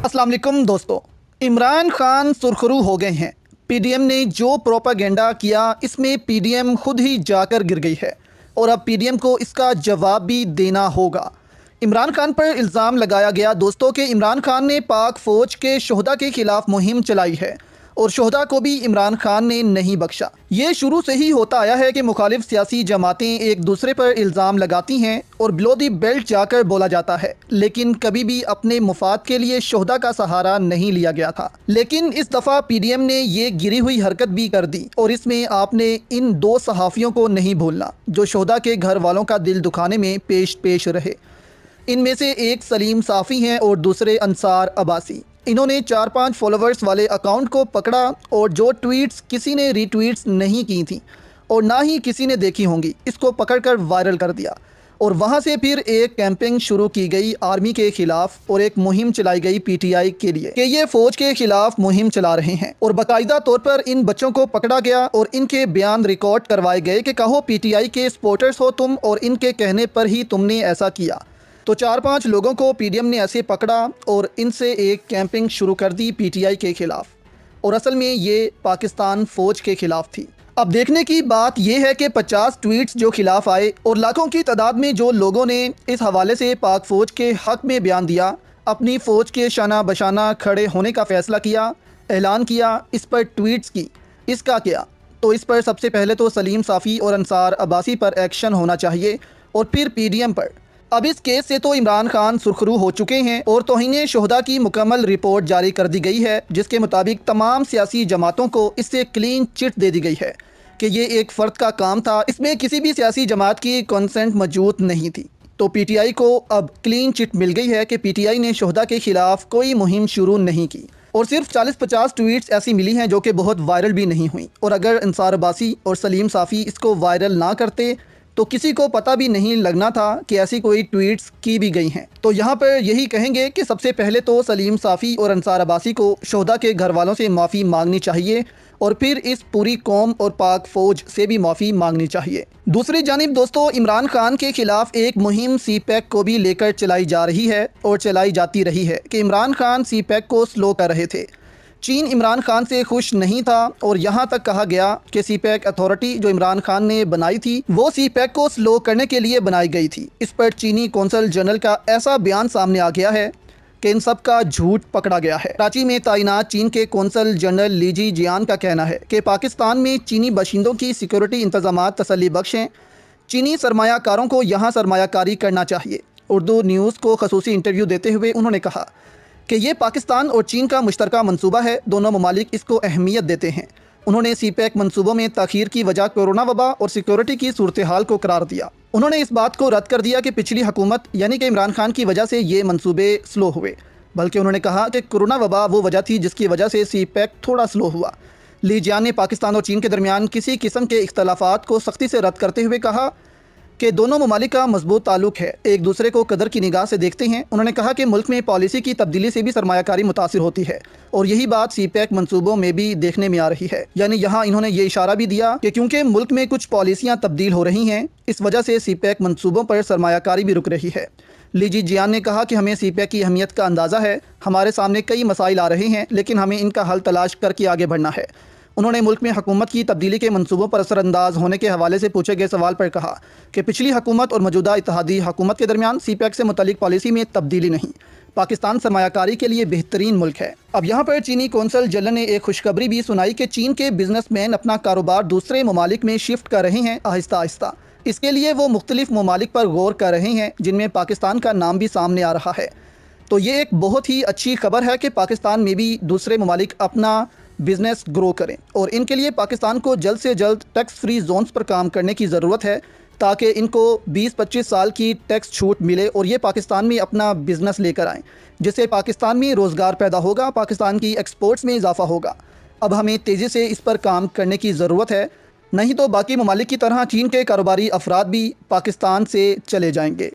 अस्सलाम वालेकुम दोस्तों, इमरान खान सुरखरू हो गए हैं। पीडीएम ने जो प्रोपागेंडा किया इसमें पीडीएम खुद ही जाकर गिर गई है और अब पीडीएम को इसका जवाब भी देना होगा। इमरान खान पर इल्ज़ाम लगाया गया दोस्तों कि इमरान खान ने पाक फ़ौज के शोहदा के ख़िलाफ़ मुहिम चलाई है और शोहदा को भी इमरान खान ने नहीं बख्शा। ये शुरू से ही होता आया है कि मुखालिफ सियासी जमातें एक दूसरे पर इल्ज़ाम लगाती हैं और बिलो दी बेल्ट जाकर बोला जाता है, लेकिन कभी भी अपने मुफाद के लिए शोहदा का सहारा नहीं लिया गया था। लेकिन इस दफ़ा पीडीएम ने ये गिरी हुई हरकत भी कर दी और इसमें आपने इन दो सहाफ़ियों को नहीं भूलना जो शोहदा के घर वालों का दिल दुखाने में पेश रहे। इनमें से एक सलीम साफ़ी हैं और दूसरे अंसार अब्बासी। इन्होंने 4-5 फॉलोवर्स वाले अकाउंट को पकड़ा और जो ट्वीट्स किसी ने रीट्वीट्स नहीं की थी और ना ही किसी ने देखी होंगी, इसको पकड़कर वायरल कर दिया और वहां से फिर एक कैंपेन शुरू की गई आर्मी के खिलाफ और एक मुहिम चलाई गई पीटीआई के लिए कि ये फ़ौज के खिलाफ मुहिम चला रहे हैं। और बाकायदा तौर पर इन बच्चों को पकड़ा गया और इनके बयान रिकॉर्ड करवाए गए कि कहो पीटीआई के सपोर्टर्स हो तुम और इनके कहने पर ही तुमने ऐसा किया। तो 4-5 लोगों को पीडीएम ने ऐसे पकड़ा और इनसे एक कैंपिंग शुरू कर दी पीटीआई के खिलाफ और असल में ये पाकिस्तान फ़ौज के खिलाफ थी। अब देखने की बात यह है कि 50 ट्वीट्स जो खिलाफ आए और लाखों की तादाद में जो लोगों ने इस हवाले से पाक फ़ौज के हक़ में बयान दिया, अपनी फ़ौज के शाना बशाना खड़े होने का फ़ैसला किया, ऐलान किया, इस पर ट्वीट्स की, इसका क्या? तो इस पर सबसे पहले तो सलीम साफ़ी और अंसार अब्बासी पर एक्शन होना चाहिए और फिर पीडीएम पर। अब इस केस से तो इमरान खान सुरखरू हो चुके हैं और तौहीन शोहदा की मुकम्मल रिपोर्ट जारी कर दी गई है, जिसके मुताबिक तमाम सियासी जमातों को इससे क्लीन चिट दे दी गई है कि ये एक फ़र्द का काम था, इसमें किसी भी सियासी जमात की कंसेंट मौजूद नहीं थी। तो पीटीआई को अब क्लीन चिट मिल गई है कि पीटीआई ने शोहदा के ख़िलाफ़ कोई मुहिम शुरू नहीं की और सिर्फ 40-50 ट्वीट्स ऐसी मिली हैं जो कि बहुत वायरल भी नहीं हुई। और अगर अंसार अब्बासी और सलीम साफ़ी इसको वायरल ना करते तो किसी को पता भी नहीं लगना था कि ऐसी कोई ट्वीट्स की भी गई हैं। तो यहाँ पर यही कहेंगे कि सबसे पहले तो सलीम साफ़ी और अंसार अब्बासी को शोहदा के घर वालों से माफ़ी मांगनी चाहिए और फिर इस पूरी कौम और पाक फ़ौज से भी माफ़ी मांगनी चाहिए। दूसरी जानिब दोस्तों, इमरान खान के ख़िलाफ़ एक मुहिम सीपैक को भी लेकर चलाई जा रही है और चलाई जाती रही है कि इमरान खान सीपैक को स्लो कर रहे थे। चीन इमरान खान से खुश नहीं था और यहाँ तक कहा गया कि सीपैक अथॉरिटी जो इमरान खान ने बनाई थी वो सीपैक को स्लो करने के लिए बनाई गई थी। इस पर चीनी कौंसल जनरल का ऐसा बयान सामने आ गया है कि इन सब का झूठ पकड़ा गया है। कराची में तैनात चीन के कौंसल जनरल ली जियान का कहना है कि पाकिस्तान में चीनी बाशिंदों की सिक्योरिटी इंतजामात तसल्ली बख्श हैं। चीनी सरमायाकारों को यहाँ सरमायाकारी करना चाहिए। उर्दू न्यूज़ को खसूसी इंटरव्यू देते हुए उन्होंने कहा कि ये पाकिस्तान और चीन का मुश्तरका मंसूबा है, दोनों ममालिक इसको अहमियत देते हैं। उन्होंने सीपैक मंसूबों में ताख़ीर की वजह कोरोना वबा और सिक्योरिटी की सूरत हाल को करार दिया। उन्होंने इस बात को रद्द कर दिया कि पिछली हुकूमत यानी कि इमरान खान की वजह से ये मंसूबे स्लो हुए, बल्कि उन्होंने कहा कि कोरोना वबा वो वजह थी जिसकी वजह से सीपैक थोड़ा स्लो हुआ। ली जियान ने पाकिस्तान और चीन के दरमियान किसी किस्म के इख्तलाफात को सख्ती से रद्द करते हुए कहा कि दोनों ममालिक का मजबूत ताल्लुक है, एक दूसरे को कदर की निगाह से देखते हैं। उन्होंने कहा कि मुल्क में पॉलिसी की तब्दीली से भी सरमायाकारी मुतासिर होती है और यही बात सीपैक मंसूबों में भी देखने में आ रही है। यानी यहाँ इन्होंने ये इशारा भी दिया कि क्योंकि मुल्क में कुछ पॉलिसियाँ तब्दील हो रही हैं, इस वजह से सीपैक मंसूबों पर सरमायाकारी भी रुक रही है। ली जियान ने कहा कि हमें सीपैक की अहमियत का अंदाज़ा है, हमारे सामने कई मसाइल आ रहे हैं लेकिन हमें इनका हल तलाश करके आगे बढ़ना है। उन्होंने मुल्क में हुकूमत की तब्दीली के मंसूबों पर असरअंदाज होने के हवाले से पूछे गए सवाल पर कहा कि पिछली हुकूमत और मौजूदा इत्तेहादी हुकूमत के दरमियान सीपैक से मुतल्लिक पॉलिसी में तब्दीली नहीं। पाकिस्तान सरमायाकारी के लिए बेहतरीन मुल्क है। अब यहाँ पर चीनी कौंसल जनरल ने एक खुशखबरी भी सुनाई कि चीन के बिजनेसमैन अपना कारोबार दूसरे ममालिक में शिफ्ट कर रहे हैं आहिस्ता आहिस्ता। इसके लिए वो मुख्तलिफ ममालिक पर गौर कर रहे हैं जिनमें पाकिस्तान का नाम भी सामने आ रहा है। तो ये एक बहुत ही अच्छी खबर है कि पाकिस्तान में भी दूसरे ममालिक अपना बिज़नेस ग्रो करें और इनके लिए पाकिस्तान को जल्द से जल्द टैक्स फ्री जोन्स पर काम करने की ज़रूरत है ताकि इनको 20-25 साल की टैक्स छूट मिले और ये पाकिस्तान में अपना बिज़नेस लेकर आएँ, जिससे पाकिस्तान में रोज़गार पैदा होगा, पाकिस्तान की एक्सपोर्ट्स में इजाफ़ा होगा। अब हमें तेज़ी से इस पर काम करने की ज़रूरत है, नहीं तो बाकी ममालिक की तरह चीन के कारोबारी अफराद भी पाकिस्तान से चले जाएंगे।